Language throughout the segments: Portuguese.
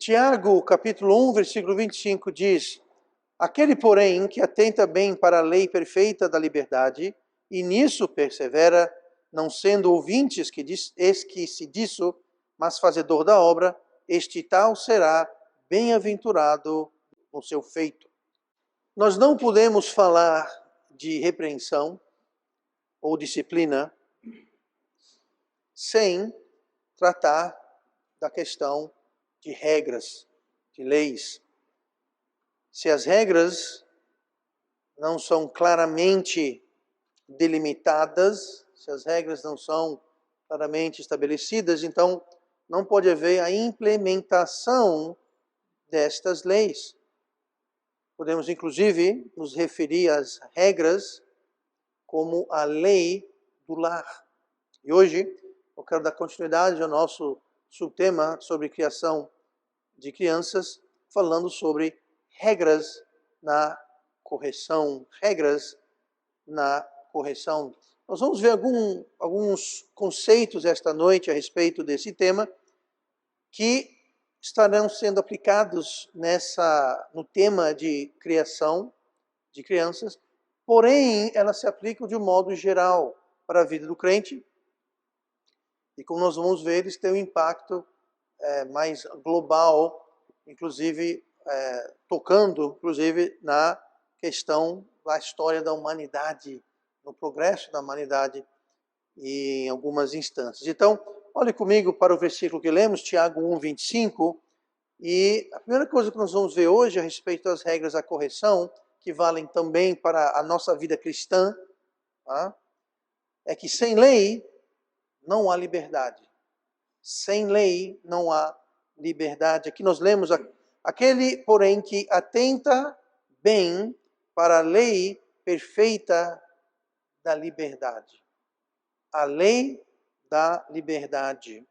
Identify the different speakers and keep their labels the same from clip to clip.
Speaker 1: Tiago, capítulo 1, versículo 25 diz: aquele, porém, que atenta bem para a lei perfeita da liberdade, e nisso persevera, não sendo ouvintes esquece disso, mas fazedor da obra, este tal será bem-aventurado no seu feito. Nós não podemos falar de repreensão ou disciplina sem tratar da questão de regras, de leis. Se as regras não são claramente delimitadas, se as regras não são claramente estabelecidas, então não pode haver a implementação destas leis. Podemos, inclusive, nos referir às regras como a lei do lar. E hoje eu quero dar continuidade ao nosso subtema sobre criação de crianças, falando sobre regras na correção. Regras na correção. Nós vamos ver alguns conceitos esta noite a respeito desse tema que estarão sendo aplicados no tema de criação de crianças, porém elas se aplicam de um modo geral para a vida do crente. E como nós vamos ver, eles têm um impacto mais global, inclusive tocando, inclusive, na questão da história da humanidade, no progresso da humanidade em algumas instâncias. Então, olhe comigo para o versículo que lemos, Tiago 1, 25, e a primeira coisa que nós vamos ver hoje a respeito das regras da correção, que valem também para a nossa vida cristã, tá? É que sem lei não há liberdade. Sem lei não há liberdade. Aqui nós lemos aquele, porém, que atenta bem para a lei perfeita da liberdade. A lei da liberdade.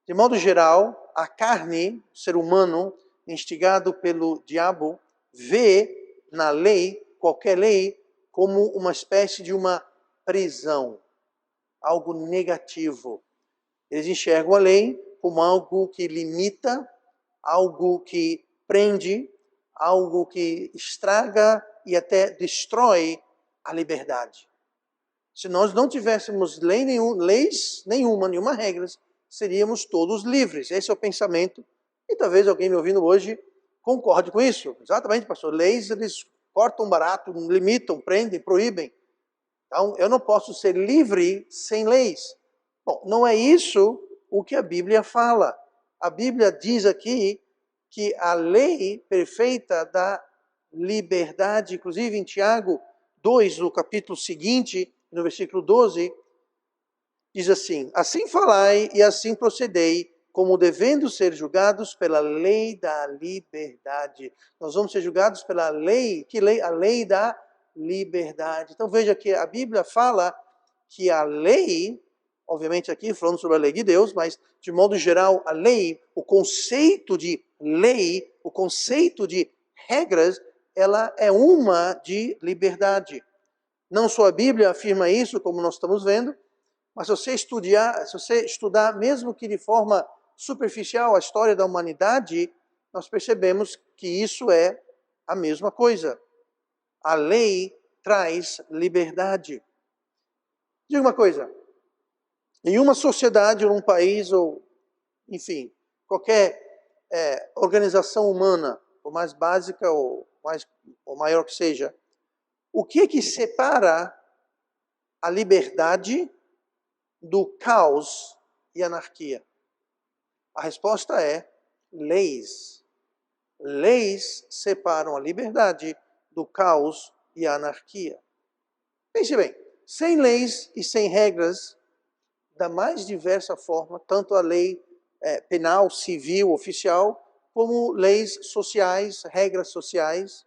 Speaker 1: De modo geral, a carne, o ser humano, instigado pelo diabo, vê na lei, qualquer lei, como uma espécie de uma prisão, algo negativo. Eles enxergam a lei como algo que limita, algo que prende, algo que estraga e até destrói a liberdade. Se nós não tivéssemos leis nenhuma regras, seríamos todos livres. Esse é o pensamento. E talvez alguém me ouvindo hoje concorde com isso. Exatamente, pastor. Leis, eles cortam barato, limitam, prendem, proíbem. Então, eu não posso ser livre sem leis. Bom, não é isso o que a Bíblia fala. A Bíblia diz aqui que a lei perfeita da liberdade, inclusive em Tiago 2, no capítulo seguinte, no versículo 12, diz assim: assim falai e assim procedei, como devendo ser julgados pela lei da liberdade. Nós vamos ser julgados pela lei, que lei? A lei da liberdade. Então veja que a Bíblia fala que a lei, obviamente aqui falando sobre a lei de Deus, mas de modo geral a lei, o conceito de lei, o conceito de regras, ela é uma de liberdade. Não só a Bíblia afirma isso, como nós estamos vendo, mas se você estudar, mesmo que de forma superficial, a história da humanidade, nós percebemos que isso é a mesma coisa. A lei traz liberdade. Diga uma coisa, em uma sociedade, ou um país, ou enfim, qualquer organização humana, por mais básica ou maior que seja, o que separa a liberdade do caos e anarquia? A resposta é leis. Leis separam a liberdade do caos e a anarquia. Pense bem, sem leis e sem regras, da mais diversa forma, tanto a lei penal, civil, oficial, como leis sociais, regras sociais.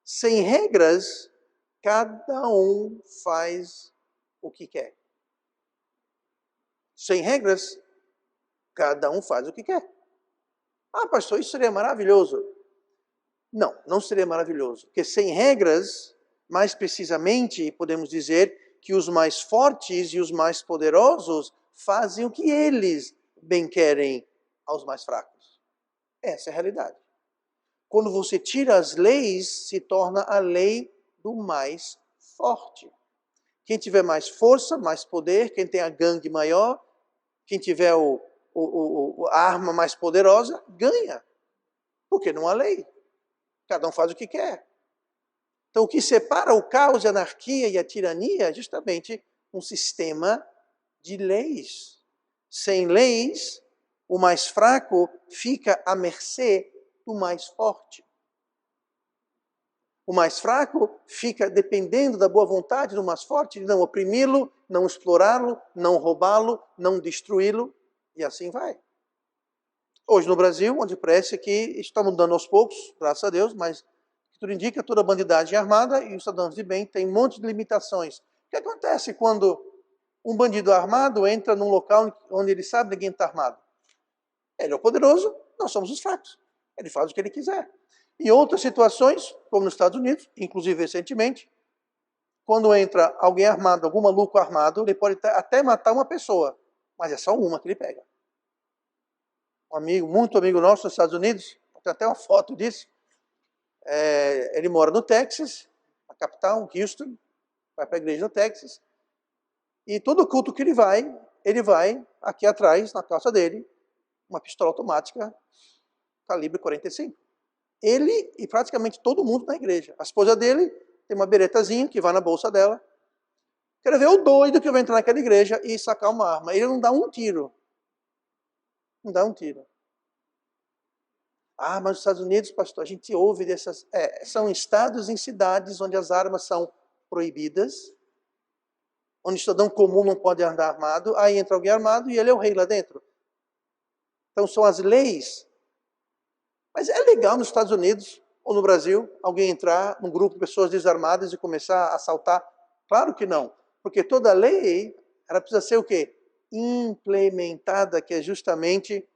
Speaker 1: Sem regras, cada um faz o que quer. Sem regras, cada um faz o que quer. Ah, pastor, isso seria maravilhoso. Não, não seria maravilhoso. Porque sem regras, mais precisamente, podemos dizer que os mais fortes e os mais poderosos fazem o que eles bem querem aos mais fracos. Essa é a realidade. Quando você tira as leis, se torna a lei do mais forte. Quem tiver mais força, mais poder, quem tem a gangue maior, quem tiver a arma mais poderosa, ganha. Porque não há lei. Cada um faz o que quer. Então, o que separa o caos, a anarquia e a tirania é justamente um sistema de leis. Sem leis, o mais fraco fica à mercê do mais forte. O mais fraco fica dependendo da boa vontade do mais forte, de não oprimi-lo, não explorá-lo, não roubá-lo, não destruí-lo, e assim vai. Hoje no Brasil, onde parece que está mudando aos poucos, graças a Deus, mas tudo indica toda a bandidagem armada e os cidadãos de bem têm um monte de limitações. O que acontece quando um bandido armado entra num local onde ele sabe que ninguém está armado? Ele é o poderoso, nós somos os fracos. Ele faz o que ele quiser. Em outras situações, como nos Estados Unidos, inclusive recentemente, quando entra alguém armado, algum maluco armado, ele pode até matar uma pessoa, mas é só uma que ele pega. Um amigo, muito amigo nosso nos Estados Unidos, tem até uma foto disso, ele mora no Texas, na capital, Houston, vai para a igreja no Texas, e todo culto que ele vai aqui atrás, na calça dele, uma pistola automática, calibre 45. Ele e praticamente todo mundo na igreja. A esposa dele tem uma beretazinha que vai na bolsa dela. Quero ver o doido que vai entrar naquela igreja e sacar uma arma. Ele não dá um tiro. Não dá um tiro. Ah, mas nos Estados Unidos, pastor, a gente ouve dessas... são estados e cidades onde as armas são proibidas, onde o cidadão comum não pode andar armado, aí entra alguém armado e ele é o rei lá dentro. Então são as leis. Mas é legal nos Estados Unidos ou no Brasil alguém entrar num grupo de pessoas desarmadas e começar a assaltar? Claro que não. Porque toda lei, ela precisa ser o quê? Implementada, que é justamente...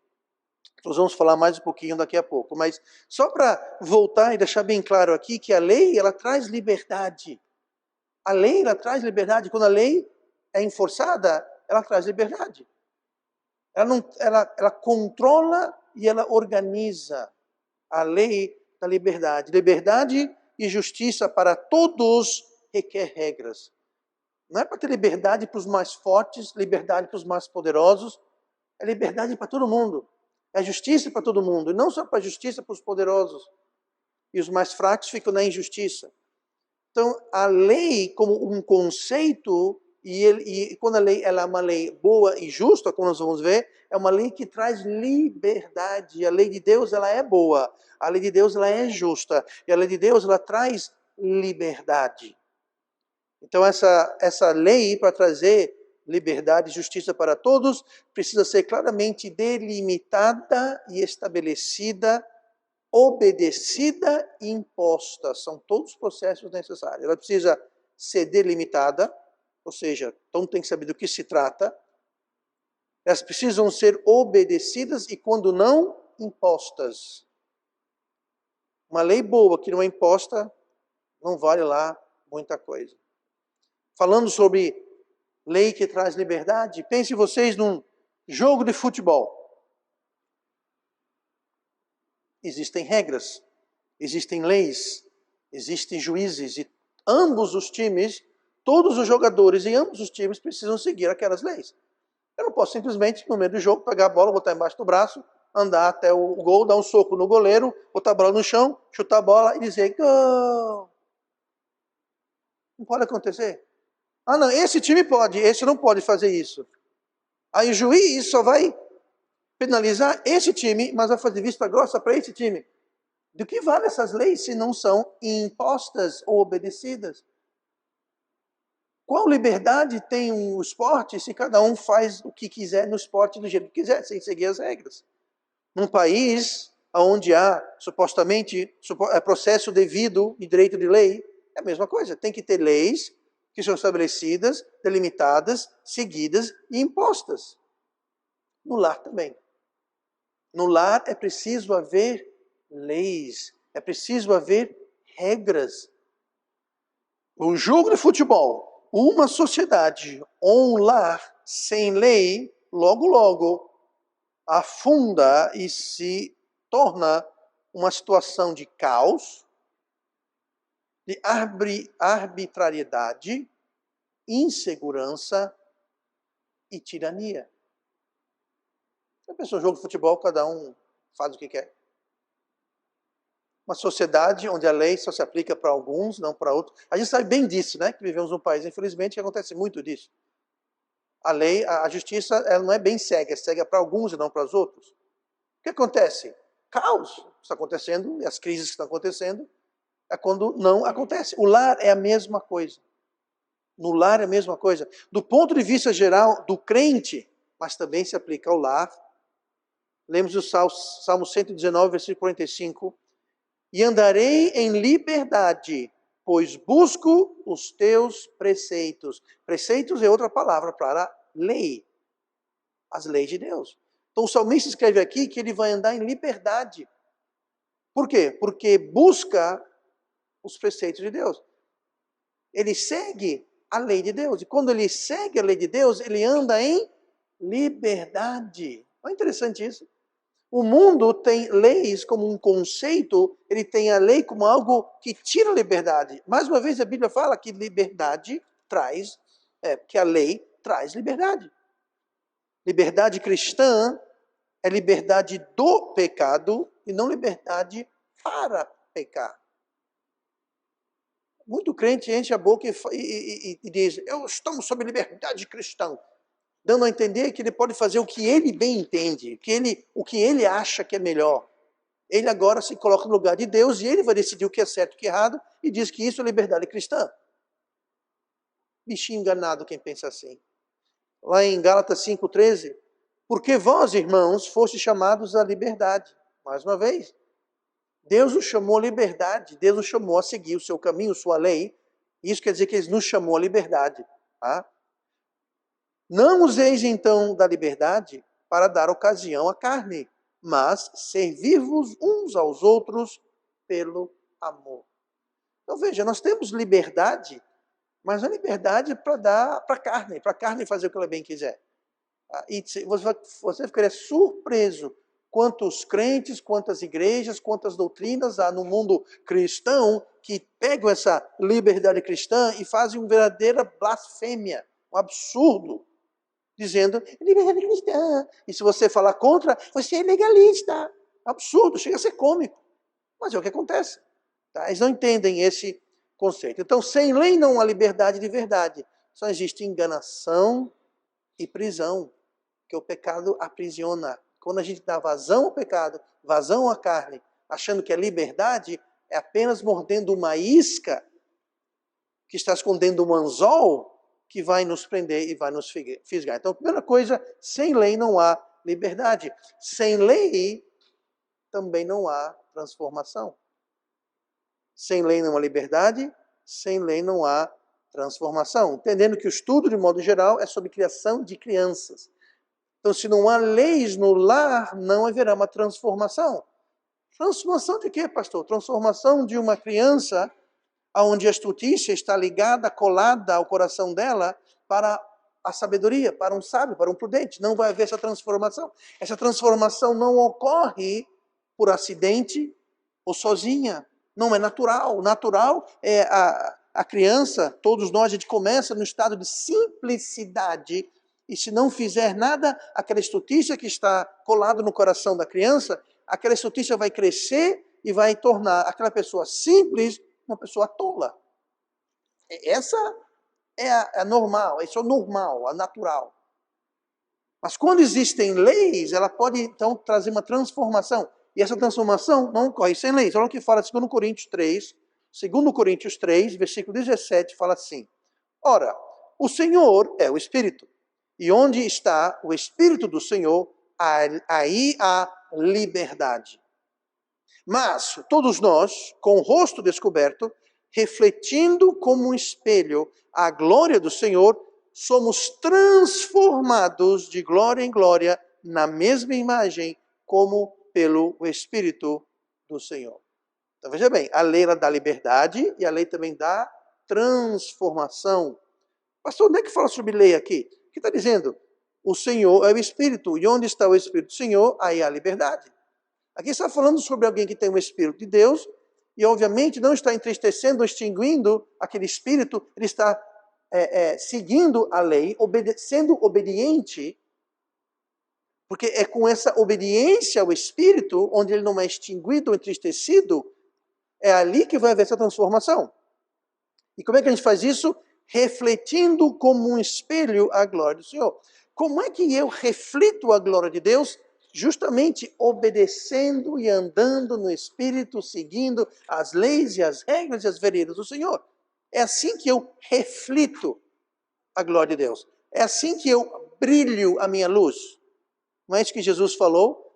Speaker 1: Nós vamos falar mais um pouquinho daqui a pouco. Mas só para voltar e deixar bem claro aqui que a lei, ela traz liberdade. A lei, ela traz liberdade. Quando a lei é enforçada, ela traz liberdade. Ela controla e ela organiza. A lei da liberdade. Liberdade e justiça para todos requer regras. Não é para ter liberdade para os mais fortes, liberdade para os mais poderosos. É liberdade para todo mundo. É justiça para todo mundo. E não só para justiça para os poderosos. E os mais fracos ficam na injustiça. Então, a lei como um conceito, e quando a lei ela é uma lei boa e justa, como nós vamos ver, é uma lei que traz liberdade. A lei de Deus ela é boa. A lei de Deus ela é justa. E a lei de Deus ela traz liberdade. Então, essa lei, para trazer liberdade e justiça para todos, precisa ser claramente delimitada e estabelecida, obedecida e imposta. São todos os processos necessários. Ela precisa ser delimitada, ou seja, então tem que saber do que se trata. Elas precisam ser obedecidas e, quando não, impostas. Uma lei boa que não é imposta, não vale lá muita coisa. Falando sobre lei que traz liberdade, pense vocês num jogo de futebol. Existem regras, existem leis, existem juízes e ambos os times, todos os jogadores e ambos os times precisam seguir aquelas leis. Eu não posso simplesmente, no meio do jogo, pegar a bola, botar embaixo do braço, andar até o gol, dar um soco no goleiro, botar a bola no chão, chutar a bola e dizer gol. Não pode acontecer. Ah, não, esse time pode, esse não pode fazer isso. Aí o juiz só vai penalizar esse time, mas vai fazer vista grossa para esse time. Do que vale essas leis se não são impostas ou obedecidas? Qual liberdade tem o esporte se cada um faz o que quiser no esporte do jeito que quiser, sem seguir as regras? Num país onde há supostamente processo devido e direito de lei, é a mesma coisa. Tem que ter leis que são estabelecidas, delimitadas, seguidas e impostas. No lar também. No lar é preciso haver leis, é preciso haver regras. Um jogo de futebol, uma sociedade ou um lar sem lei, logo afunda e se torna uma situação de caos, de arbitrariedade, insegurança e tirania. Você pensa um jogo de futebol, cada um faz o que quer. Uma sociedade onde a lei só se aplica para alguns, não para outros. A gente sabe bem disso, né? Que vivemos num país, infelizmente, que acontece muito disso. A lei, a justiça, ela não é bem cega, é cega para alguns e não para os outros. O que acontece? Caos está acontecendo, e as crises que estão acontecendo, é quando não acontece. O lar é a mesma coisa. No lar é a mesma coisa. Do ponto de vista geral do crente, mas também se aplica ao lar. Lemos o Salmo 119, versículo 45. E andarei em liberdade, pois busco os teus preceitos. Preceitos é outra palavra para lei. As leis de Deus. Então o salmista escreve aqui que ele vai andar em liberdade. Por quê? Porque busca os preceitos de Deus. Ele segue a lei de Deus. E quando ele segue a lei de Deus, ele anda em liberdade. Não é interessante isso? O mundo tem leis como um conceito, ele tem a lei como algo que tira a liberdade. Mais uma vez a Bíblia fala que liberdade traz, que a lei traz liberdade. Liberdade cristã é liberdade do pecado e não liberdade para pecar. Muito crente enche a boca e diz, estamos sob liberdade cristã, dando a entender que ele pode fazer o que ele bem entende, o que ele acha que é melhor. Ele agora se coloca no lugar de Deus e ele vai decidir o que é certo e o que é errado e diz que isso é liberdade cristã. Bichinho enganado quem pensa assim. Lá em Gálatas 5,13, porque vós, irmãos, fostes chamados à liberdade. Mais uma vez, Deus nos chamou à liberdade, Deus nos chamou a seguir o seu caminho, sua lei. Isso quer dizer que Ele nos chamou à liberdade. Tá? Não useis então da liberdade para dar ocasião à carne, mas servir-vos uns aos outros pelo amor. Então veja, nós temos liberdade, mas a liberdade é para dar para a carne fazer o que ela bem quiser. E você ficaria surpreso quantos crentes, quantas igrejas, quantas doutrinas há no mundo cristão que pegam essa liberdade cristã e fazem uma verdadeira blasfêmia, um absurdo, dizendo liberdade cristã. E se você falar contra, você é legalista. Absurdo, chega a ser cômico. Mas é o que acontece. Tá? Eles não entendem esse conceito. Então, sem lei não há liberdade de verdade. Só existe enganação e prisão, que o pecado aprisiona. Quando a gente dá vazão ao pecado, vazão à carne, achando que é liberdade, é apenas mordendo uma isca que está escondendo um anzol que vai nos prender e vai nos fisgar. Então, a primeira coisa, sem lei não há liberdade. Sem lei também não há transformação. Sem lei não há liberdade, sem lei não há transformação. Entendendo que o estudo, de modo geral, é sobre criação de crianças. Então, se não há leis no lar, não haverá uma transformação. Transformação de quê, pastor? Transformação de uma criança onde a estutícia está ligada, colada ao coração dela para a sabedoria, para um sábio, para um prudente. Não vai haver essa transformação. Essa transformação não ocorre por acidente ou sozinha. Não é natural. Natural é a criança, todos nós, a gente começa no estado de simplicidade. E se não fizer nada, aquela estutícia que está colada no coração da criança, aquela estutícia vai crescer e vai tornar aquela pessoa simples uma pessoa tola. Essa é a normal, isso é o normal, a natural. Mas quando existem leis, ela pode então trazer uma transformação. E essa transformação não ocorre sem leis. Olha o que fala 2 Coríntios 3, 2 Coríntios 3, versículo 17, fala assim: ora, o Senhor é o Espírito. E onde está o Espírito do Senhor, aí há liberdade. Mas todos nós, com o rosto descoberto, refletindo como um espelho a glória do Senhor, somos transformados de glória em glória na mesma imagem, como pelo Espírito do Senhor. Então veja bem, a lei ela dá liberdade e a lei também dá transformação. Pastor, onde é que fala sobre lei aqui? O que está dizendo? O Senhor é o Espírito. E onde está o Espírito do Senhor, aí há liberdade. Aqui está falando sobre alguém que tem o Espírito de Deus, e obviamente não está entristecendo, extinguindo aquele Espírito, ele está seguindo a lei, sendo obediente, porque é com essa obediência ao Espírito, onde ele não é extinguido ou entristecido, é ali que vai haver essa transformação. E como é que a gente faz isso? Refletindo como um espelho a glória do Senhor. Como é que eu reflito a glória de Deus? Justamente obedecendo e andando no Espírito, seguindo as leis e as regras e as veredas do Senhor. É assim que eu reflito a glória de Deus. É assim que eu brilho a minha luz. Não é isso que Jesus falou?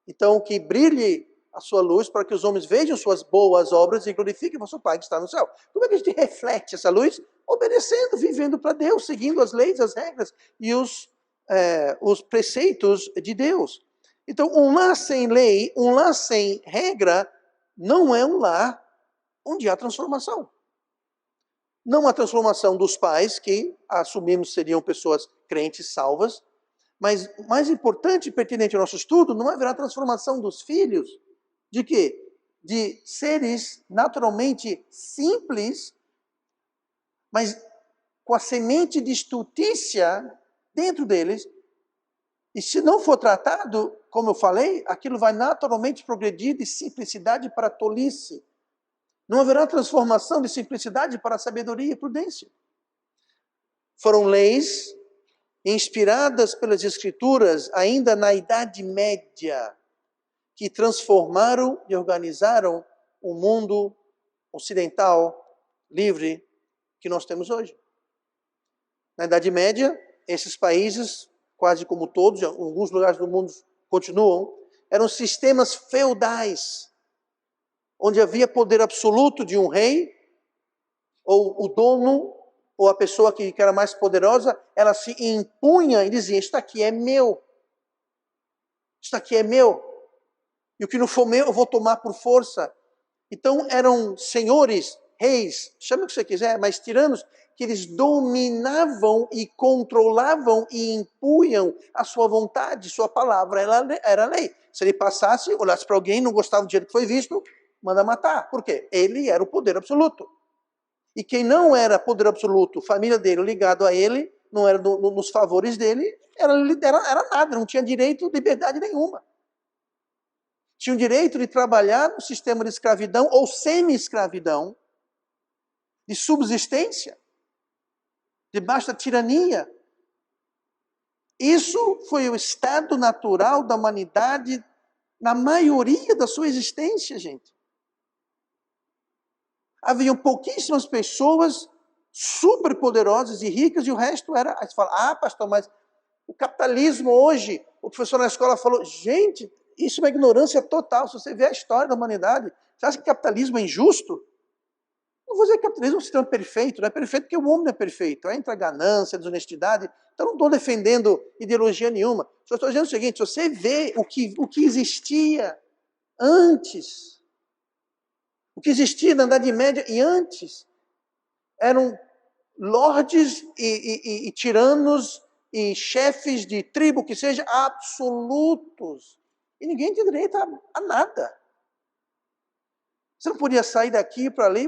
Speaker 1: Então, que brilhe a sua luz para que os homens vejam suas boas obras e glorifiquem o vosso Pai que está no céu. Como é que a gente reflete essa luz? Obedecendo, vivendo para Deus, seguindo as leis, as regras e os preceitos de Deus. Então, um lar sem lei, um lar sem regra, não é um lar onde há transformação. Não há transformação dos pais, que assumimos seriam pessoas crentes salvas, mas mais importante e pertinente ao nosso estudo, não haverá transformação dos filhos. De quê? De seres naturalmente simples, mas com a semente de estultícia dentro deles. E se não for tratado, como eu falei, aquilo vai naturalmente progredir de simplicidade para tolice. Não haverá transformação de simplicidade para sabedoria e prudência. Foram leis inspiradas pelas Escrituras, ainda na Idade Média, que transformaram e organizaram o mundo ocidental livre que nós temos hoje. Na Idade Média, esses países, quase como todos, em alguns lugares do mundo continuam, eram sistemas feudais, onde havia poder absoluto de um rei, ou o dono, ou a pessoa que era mais poderosa, ela se impunha e dizia: isto aqui é meu. Isto aqui é meu. E o que não for meu, eu vou tomar por força. Então eram senhores, reis, chame o que você quiser, mas tiranos, que eles dominavam e controlavam e impunham a sua vontade, sua palavra era lei. Se ele passasse, olhasse para alguém, não gostava do jeito que foi visto, manda matar. Por quê? Ele era o poder absoluto. E quem não era poder absoluto, família dele ligado a ele, não era nos favores dele, era nada, não tinha direito, liberdade nenhuma. Tinha o direito de trabalhar no sistema de escravidão ou semi-escravidão, de subsistência, debaixo da tirania. Isso foi o estado natural da humanidade na maioria da sua existência, gente. Haviam pouquíssimas pessoas superpoderosas e ricas e o resto era... Aí você fala: pastor, mas o capitalismo hoje, o professor na escola falou, gente, isso é uma ignorância total. Se você vê a história da humanidade, você acha que o capitalismo é injusto? Não vou dizer que o capitalismo é um sistema perfeito, não é perfeito porque o homem não é perfeito. Entra a ganância, a desonestidade. Então não estou defendendo ideologia nenhuma. Só estou dizendo o seguinte: se você vê o que existia antes, o que existia na Idade Média e antes, eram lordes e tiranos e chefes de tribo, que seja, absolutos. E ninguém tinha direito a nada. Você não podia sair daqui para ali,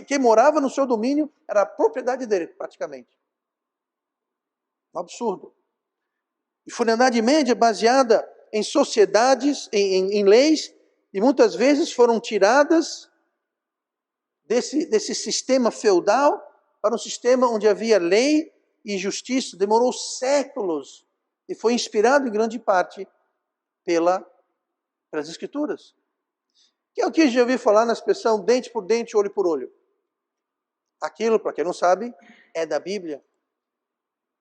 Speaker 1: quem morava no seu domínio era a propriedade dele, praticamente. Um absurdo. E foi na Idade Média baseada em sociedades, em leis, e muitas vezes foram tiradas desse sistema feudal para um sistema onde havia lei e justiça. Demorou séculos e foi inspirado em grande parte pelas Escrituras. Que é o que já ouvi falar na expressão dente por dente, olho por olho. Aquilo, para quem não sabe, é da Bíblia.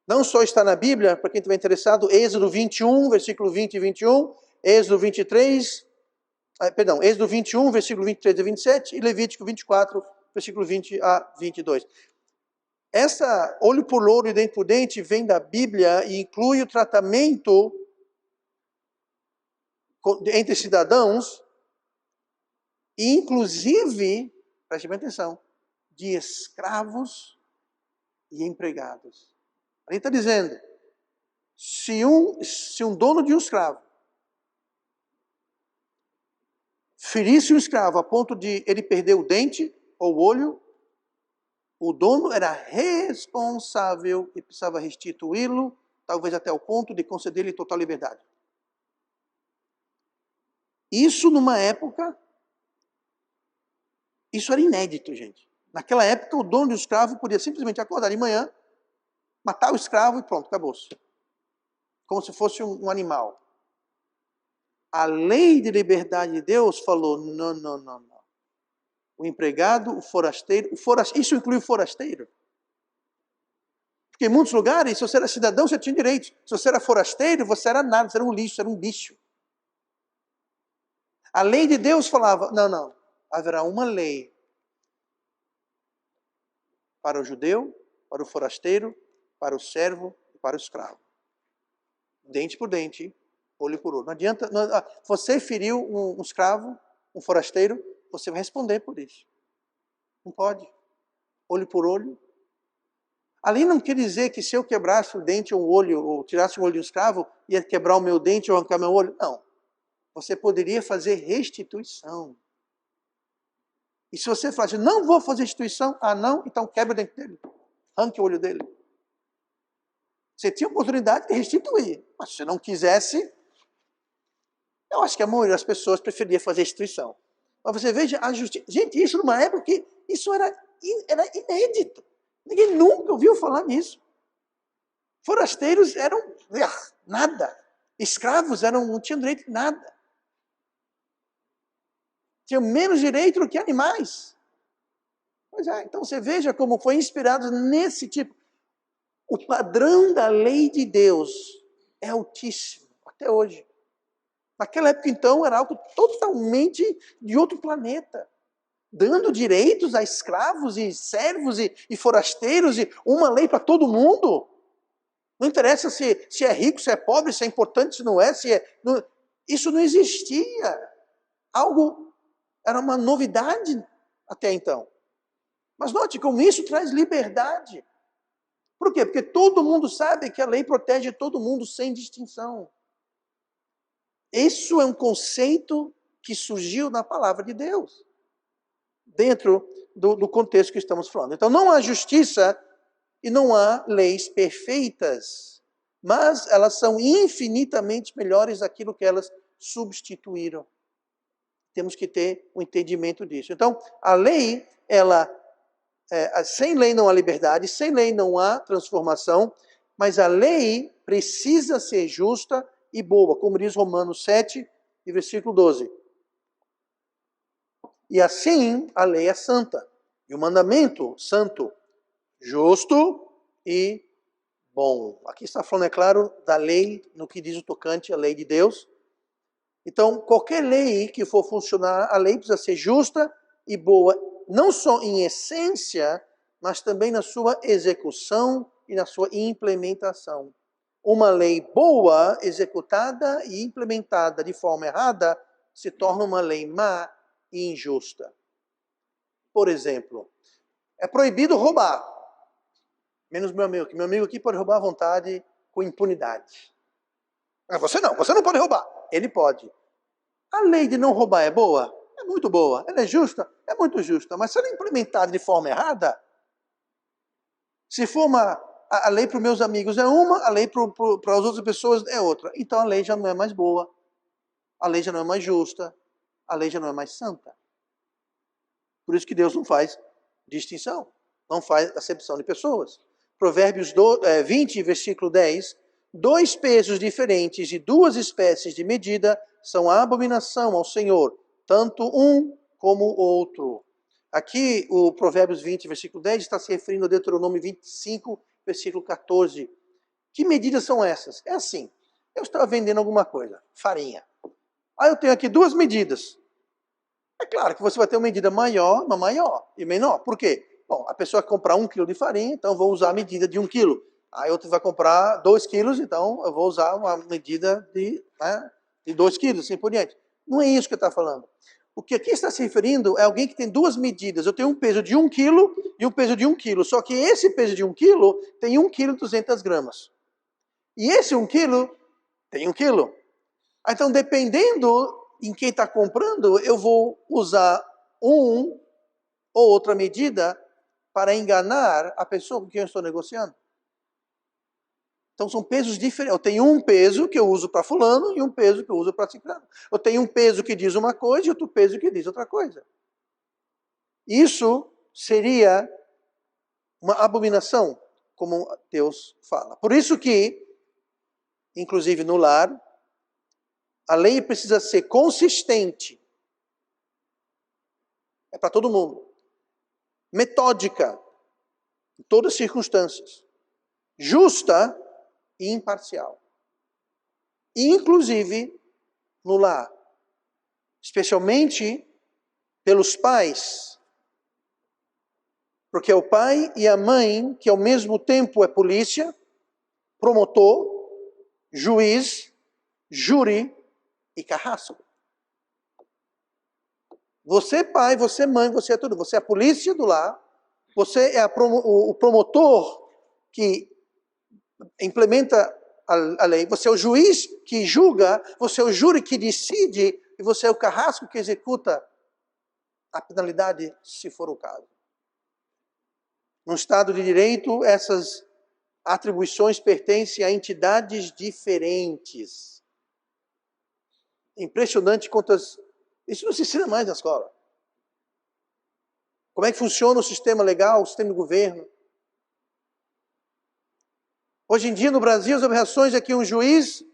Speaker 1: Não só está na Bíblia, para quem estiver interessado, Êxodo 21, versículo 20 e 21, Êxodo 23, Êxodo 21, versículo 23 a 27 e Levítico 24, versículo 20 a 22. Essa olho por olho e dente por dente vem da Bíblia e inclui o tratamento entre cidadãos e inclusive, preste bem atenção, de escravos e empregados. Ele está dizendo, se um dono de um escravo ferisse um escravo a ponto de ele perder o dente ou o olho, o dono era responsável e precisava restituí-lo, talvez até o ponto de conceder-lhe total liberdade. Isso numa época, isso era inédito, gente. Naquela época, o dono do escravo podia simplesmente acordar de manhã, matar o escravo e pronto, acabou-se. Como se fosse um animal. A lei de liberdade de Deus falou, não. O empregado, o forasteiro, isso inclui o forasteiro. Porque em muitos lugares, se você era cidadão, você tinha direitos. Se você era forasteiro, você era nada, você era um lixo, você era um bicho. A lei de Deus falava, não, haverá uma lei para o judeu, para o forasteiro, para o servo e para o escravo. Dente por dente, olho por olho. Não adianta, você feriu um escravo, um forasteiro, você vai responder por isso. Não pode. Olho por olho. Ali não quer dizer que se eu quebrasse o dente ou o olho, ou tirasse o olho do escravo, ia quebrar o meu dente ou arrancar meu olho. Não. Você poderia fazer restituição. E se você falasse, não vou fazer restituição, não, então quebra o dente dele. Arranque o olho dele. Você tinha a oportunidade de restituir. Mas se você não quisesse, eu acho que a maioria das pessoas preferia fazer restituição. Mas você veja a justiça. Gente, isso numa época que isso era inédito. Ninguém nunca ouviu falar nisso. Forasteiros eram nada. Escravos não tinham direito a nada. Tinham menos direito do que animais. Pois é, então você veja como foi inspirado nesse tipo. O padrão da lei de Deus é altíssimo, até hoje. Naquela época, então, era algo totalmente de outro planeta. Dando direitos a escravos e servos e forasteiros e uma lei para todo mundo. Não interessa se é rico, se é pobre, se é importante, se não é, isso não existia. Era uma novidade até então. Mas note como isso traz liberdade. Por quê? Porque todo mundo sabe que a lei protege todo mundo sem distinção. Isso é um conceito que surgiu na palavra de Deus, dentro do contexto que estamos falando. Então não há justiça e não há leis perfeitas, mas elas são infinitamente melhores daquilo que elas substituíram. Temos que ter um entendimento disso. Então, a lei, sem lei não há liberdade, sem lei não há transformação, mas a lei precisa ser justa e boa, como diz Romanos 7, e versículo 12. E assim a lei é santa, e o mandamento santo, justo e bom. Aqui está falando, é claro, da lei no que diz o tocante à lei de Deus. Então, qualquer lei que for funcionar, a lei precisa ser justa e boa, não só em essência, mas também na sua execução e na sua implementação. Uma lei boa, executada e implementada de forma errada, se torna uma lei má e injusta. Por exemplo, é proibido roubar. Menos meu amigo, que meu amigo aqui pode roubar à vontade com impunidade. Mas você não pode roubar. Ele pode. A lei de não roubar é boa? É muito boa. Ela é justa? É muito justa. Mas se ela é implementada de forma errada, se for a lei para os meus amigos é uma, a lei para as outras pessoas é outra. Então a lei já não é mais boa. A lei já não é mais justa. A lei já não é mais santa. Por isso que Deus não faz distinção. Não faz acepção de pessoas. Provérbios 20, versículo 10. 2 pesos diferentes e 2 espécies de medida são a abominação ao Senhor, tanto um como o outro. Aqui, o Provérbios 20, versículo 10, está se referindo ao Deuteronômio 25, versículo 14. Que medidas são essas? É assim, eu estava vendendo alguma coisa, farinha. Aí eu tenho aqui 2 medidas. É claro que você vai ter uma medida maior, uma maior e menor. Por quê? Bom, a pessoa quer comprar 1 quilo de farinha, então eu vou usar a medida de 1 quilo. Aí outro vai comprar 2 quilos, então eu vou usar uma medida de 2 quilos, assim por diante. Não é isso que está falando. O que aqui está se referindo é alguém que tem 2 medidas. Eu tenho um peso de 1 quilo e um peso de 1 quilo. Só que esse peso de 1 quilo tem 1 quilo e 200 gramas. E esse 1 quilo tem 1 quilo. Então, dependendo em quem está comprando, eu vou usar um ou outra medida para enganar a pessoa com quem eu estou negociando. Então são pesos diferentes. Eu tenho um peso que eu uso para fulano e um peso que eu uso para ciclano. Eu tenho um peso que diz uma coisa e outro peso que diz outra coisa. Isso seria uma abominação, como Deus fala. Por isso que, inclusive no lar, a lei precisa ser consistente. É para todo mundo. Metódica, em todas as circunstâncias. Justa e imparcial. Inclusive no lar. Especialmente pelos pais. Porque é o pai e a mãe que ao mesmo tempo é polícia, promotor, juiz, júri e carrasco. Você pai, você mãe, você é tudo. Você é a polícia do lar, você é o promotor que implementa a lei, você é o juiz que julga, você é o júri que decide e você é o carrasco que executa a penalidade, se for o caso. No Estado de Direito, essas atribuições pertencem a entidades diferentes. Impressionante quantas... Isso não se ensina mais na escola. Como é que funciona o sistema legal, o sistema do governo? Hoje em dia, no Brasil, as obrigações é que um juiz,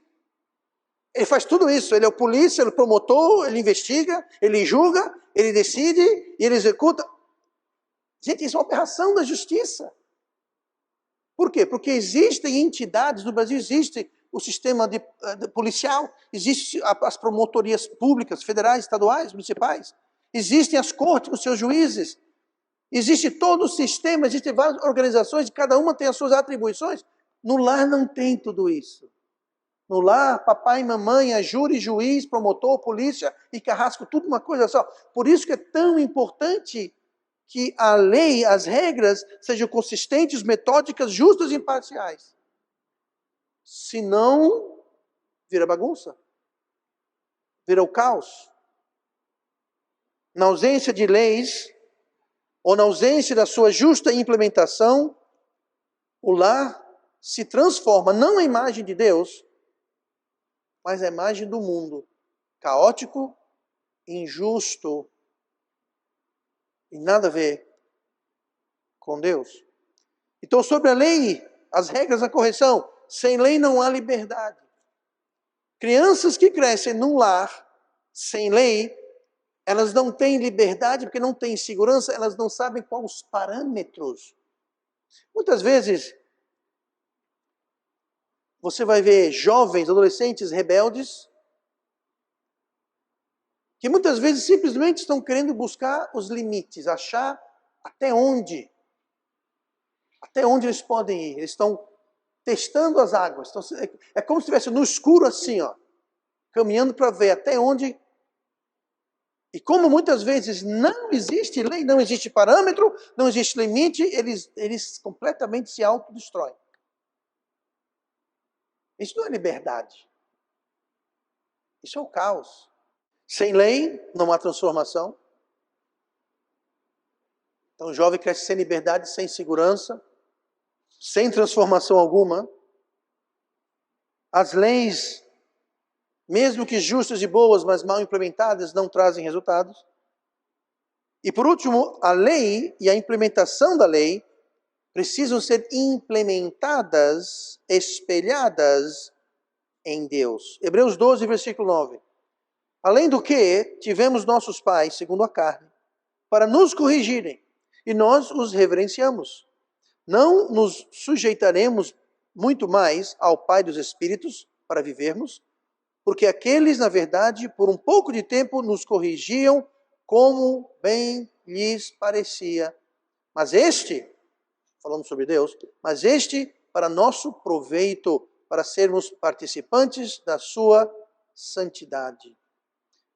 Speaker 1: ele faz tudo isso. Ele é o polícia, ele é o promotor, ele investiga, ele julga, ele decide e ele executa. Gente, isso é uma aberração da justiça. Por quê? Porque existem entidades, no Brasil existe o sistema de policial, existem as promotorias públicas, federais, estaduais, municipais, existem as cortes com seus juízes, existe todo o sistema, existem várias organizações, cada uma tem as suas atribuições. No lar não tem tudo isso. No lar, papai, mamãe, júri, juiz, promotor, polícia e carrasco, tudo uma coisa só. Por isso que é tão importante que a lei, as regras, sejam consistentes, metódicas, justas e imparciais. Senão, vira bagunça. Vira o caos. Na ausência de leis, ou na ausência da sua justa implementação, o lar se transforma não à imagem de Deus, mas à imagem do mundo. Caótico, injusto, e nada a ver com Deus. Então, sobre a lei, as regras da correção, sem lei não há liberdade. Crianças que crescem num lar sem lei, elas não têm liberdade porque não têm segurança, elas não sabem quais os parâmetros. Muitas vezes, você vai ver jovens, adolescentes rebeldes, que muitas vezes simplesmente estão querendo buscar os limites, achar até onde eles podem ir. Eles estão testando as águas. É como se estivesse no escuro assim, ó, caminhando para ver até onde. E como muitas vezes não existe lei, não existe parâmetro, não existe limite, eles completamente se autodestroem. Isso não é liberdade. Isso é o caos. Sem lei, não há transformação. Então o jovem cresce sem liberdade, sem segurança, sem transformação alguma. As leis, mesmo que justas e boas, mas mal implementadas, não trazem resultados. E por último, a lei e a implementação da lei precisam ser implementadas, espelhadas em Deus. Hebreus 12, versículo 9. Além do que, tivemos nossos pais, segundo a carne, para nos corrigirem, e nós os reverenciamos. Não nos sujeitaremos muito mais ao Pai dos Espíritos para vivermos, porque aqueles, na verdade, por um pouco de tempo nos corrigiam como bem lhes parecia. Mas este, falando sobre Deus, mas este para nosso proveito, para sermos participantes da sua santidade.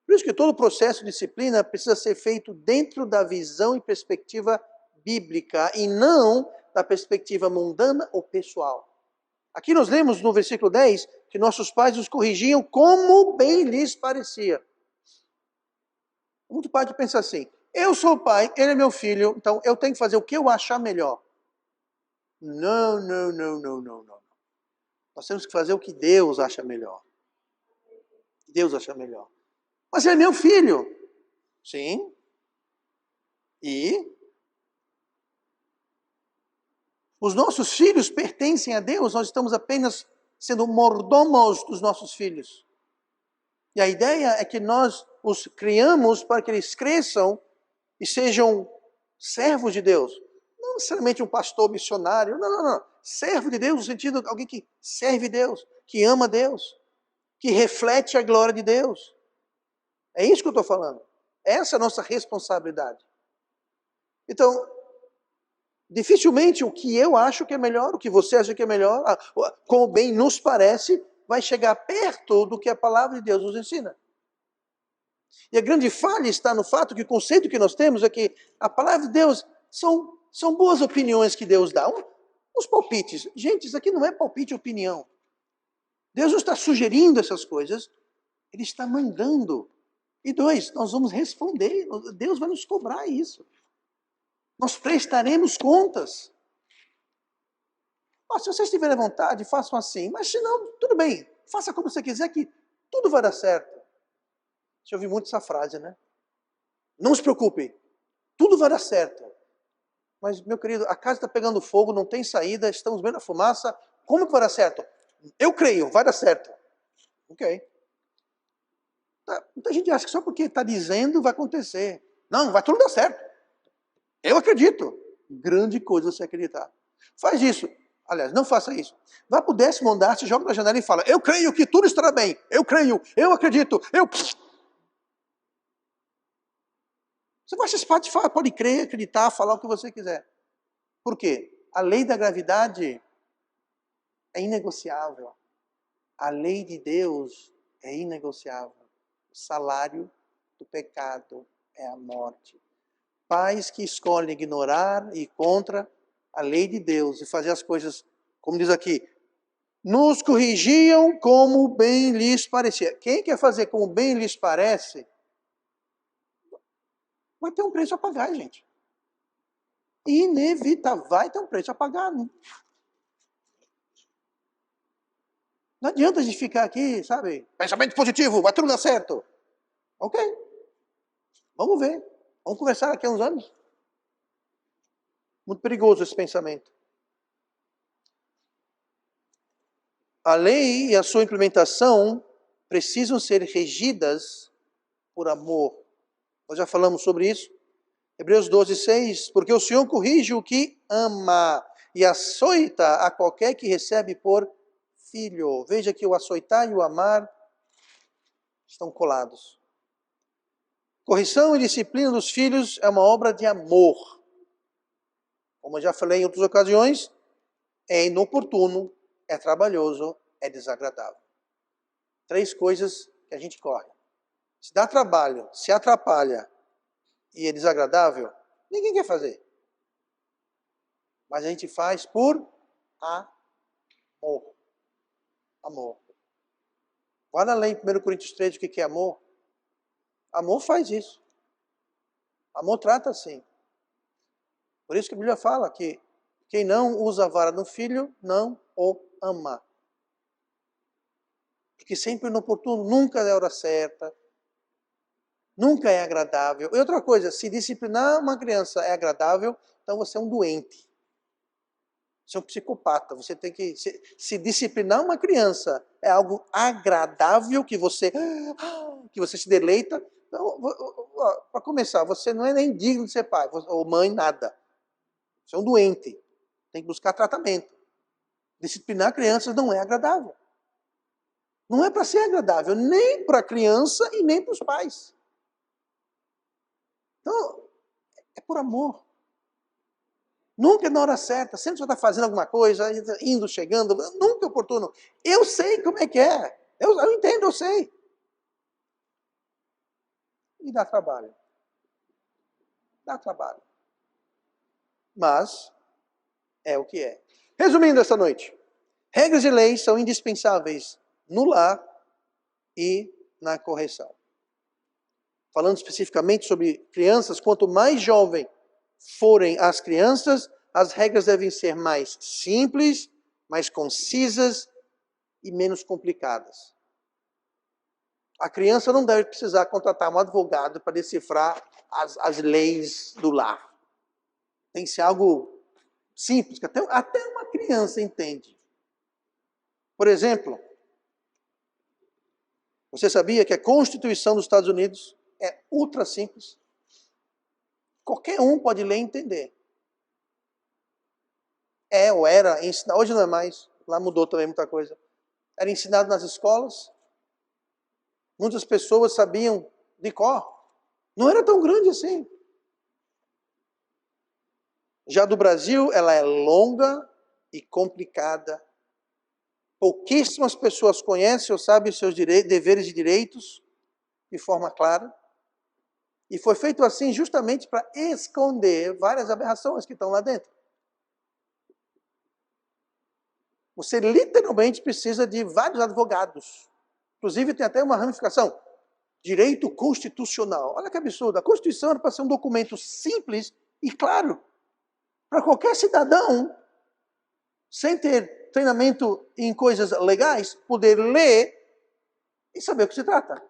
Speaker 1: Por isso que todo o processo de disciplina precisa ser feito dentro da visão e perspectiva bíblica e não da perspectiva mundana ou pessoal. Aqui nós lemos no versículo 10 que nossos pais nos corrigiam como bem lhes parecia. Muito pai que pensa assim, eu sou o pai, ele é meu filho, então eu tenho que fazer o que eu achar melhor. Não, não, não, não, não, não. Nós temos que fazer o que Deus acha melhor. Deus acha melhor. Mas ele é meu filho. Sim. E os nossos filhos pertencem a Deus, nós estamos apenas sendo mordomos dos nossos filhos. E a ideia é que nós os criamos para que eles cresçam e sejam servos de Deus. Não necessariamente um pastor missionário, não, não, não. Servo de Deus no sentido de alguém que serve Deus, que ama Deus, que reflete a glória de Deus. É isso que eu estou falando. Essa é a nossa responsabilidade. Então, dificilmente o que eu acho que é melhor, o que você acha que é melhor, como bem nos parece, vai chegar perto do que a palavra de Deus nos ensina. E a grande falha está no fato que o conceito que nós temos é que a palavra de Deus são boas opiniões que Deus dá. Uns palpites. Gente, isso aqui não é palpite, opinião. Deus não está sugerindo essas coisas, Ele está mandando. E dois, nós vamos responder, Deus vai nos cobrar isso. Nós prestaremos contas. Se vocês tiverem vontade, façam assim. Mas se não, tudo bem. Faça como você quiser que tudo vai dar certo. Já ouvi muito essa frase, né? Não se preocupe, tudo vai dar certo. Mas, meu querido, a casa está pegando fogo, não tem saída, estamos vendo a fumaça. Como que vai dar certo? Eu creio, vai dar certo. Ok. Muita gente acha que só porque está dizendo vai acontecer. Não, vai tudo dar certo. Eu acredito. Grande coisa você acreditar. Faz isso. Aliás, não faça isso. Vá para o 10º andar, se joga na janela e fala, eu creio que tudo estará bem. Eu creio, eu acredito, eu... Você pode crer, acreditar, falar o que você quiser. Por quê? A lei da gravidade é inegociável. A lei de Deus é inegociável. O salário do pecado é a morte. Pais que escolhem ignorar e ir contra a lei de Deus e fazer as coisas, como diz aqui, nos corrigiam como bem lhes parecia. Quem quer fazer como bem lhes parece, vai ter um preço a pagar, gente. Inevitável, vai ter um preço a pagar. Não adianta a gente ficar aqui, sabe? Pensamento positivo, vai tudo dar certo. Ok. Vamos ver. Vamos conversar daqui a uns anos. Muito perigoso esse pensamento. A lei e a sua implementação precisam ser regidas por amor. Nós já falamos sobre isso. Hebreus 12:6. Porque o Senhor corrige o que ama e açoita a qualquer que recebe por filho. Veja que o açoitar e o amar estão colados. Correção e disciplina dos filhos é uma obra de amor. Como eu já falei em outras ocasiões, é inoportuno, é trabalhoso, é desagradável. 3 coisas que a gente corre. Se dá trabalho, se atrapalha e é desagradável, ninguém quer fazer. Mas a gente faz por amor. Amor. Olha lá em 1 Coríntios 3 o que é amor. Amor faz isso. Amor trata assim. Por isso que a Bíblia fala que quem não usa a vara do filho, não o ama. Porque sempre inoportuno, nunca é a hora certa, nunca é agradável. E outra coisa, se disciplinar uma criança é agradável, então você é um doente. Você é um psicopata. Você tem que... Se disciplinar uma criança é algo agradável, que você se deleita. Então, para começar, você não é nem digno de ser pai, ou mãe, nada. Você é um doente. Tem que buscar tratamento. Disciplinar crianças não é agradável. Não é para ser agradável, nem para a criança e nem para os pais. Então, é por amor. Nunca é na hora certa, sempre você está fazendo alguma coisa, indo, chegando, nunca é oportuno. Eu sei como é que é. Eu entendo, eu sei. E dá trabalho. Dá trabalho. Mas, é o que é. Resumindo esta noite, regras e leis são indispensáveis no lar e na correção. falando especificamente sobre crianças, quanto mais jovem forem as crianças, as regras devem ser mais simples, mais concisas e menos complicadas. A criança não deve precisar contratar um advogado para decifrar as leis do lar. Tem que ser algo simples, que até uma criança entende. Por exemplo, você sabia que a Constituição dos Estados Unidos é ultra simples? Qualquer um pode ler e entender. Ou era ensinado, hoje não é mais, lá mudou também muita coisa. Era ensinado nas escolas. Muitas pessoas sabiam de cor. Não era tão grande assim. Já do Brasil, ela é longa e complicada. Pouquíssimas pessoas conhecem ou sabem os seus deveres e direitos de forma clara. E foi feito assim justamente para esconder várias aberrações que estão lá dentro. Você literalmente precisa de vários advogados. Inclusive tem até uma ramificação. Direito constitucional. Olha que absurdo. A Constituição era para ser um documento simples e claro. Para qualquer cidadão, sem ter treinamento em coisas legais, poder ler e saber o que se trata.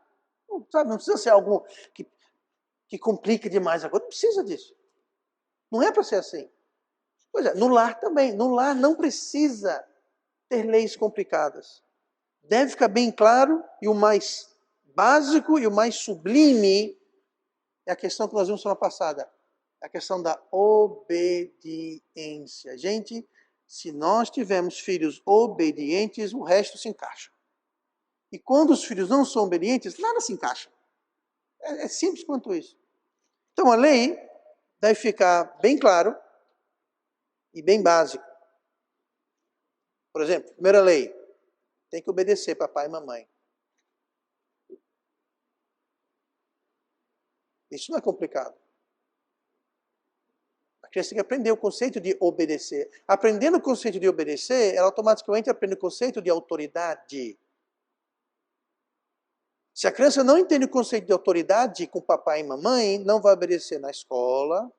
Speaker 1: Não precisa ser algo que complique demais a coisa. Não precisa disso. Não é para ser assim. Pois é, no lar também. No lar não precisa ter leis complicadas. Deve ficar bem claro, e o mais básico e o mais sublime é a questão que nós vimos semana passada. A questão da obediência. Gente, se nós tivermos filhos obedientes, o resto se encaixa. E quando os filhos não são obedientes, nada se encaixa. É simples quanto isso. Então a lei deve ficar bem claro e bem básico. Por exemplo, primeira lei, tem que obedecer papai e mamãe. Isso não é complicado. A criança tem que aprender o conceito de obedecer. Aprendendo o conceito de obedecer, ela automaticamente aprende o conceito de autoridade. Se a criança não entende o conceito de autoridade com papai e mamãe, não vai obedecer na escola,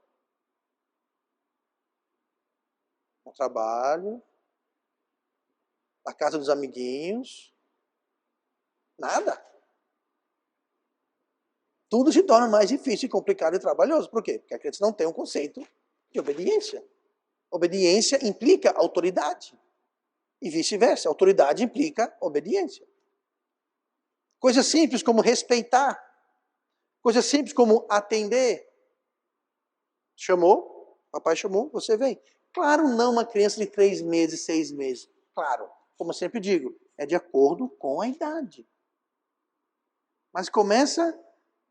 Speaker 1: no trabalho, na casa dos amiguinhos, nada. Tudo se torna mais difícil, complicado e trabalhoso. Por quê? Porque a criança não tem um conceito de obediência. Obediência implica autoridade. E vice-versa. Autoridade implica obediência. Coisas simples como respeitar. Coisas simples como atender. Chamou, papai chamou, você vem. Claro, não uma criança de 3 meses, 6 meses. Claro, como eu sempre digo, é de acordo com a idade. Mas começa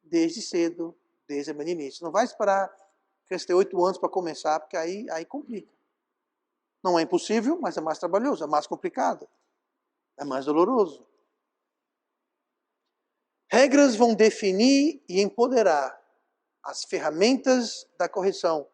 Speaker 1: desde cedo, desde a meninice. Não vai esperar a criança ter 8 anos para começar, porque aí complica. Não é impossível, mas é mais trabalhoso, é mais complicado, é mais doloroso. Regras vão definir e empoderar as ferramentas da correção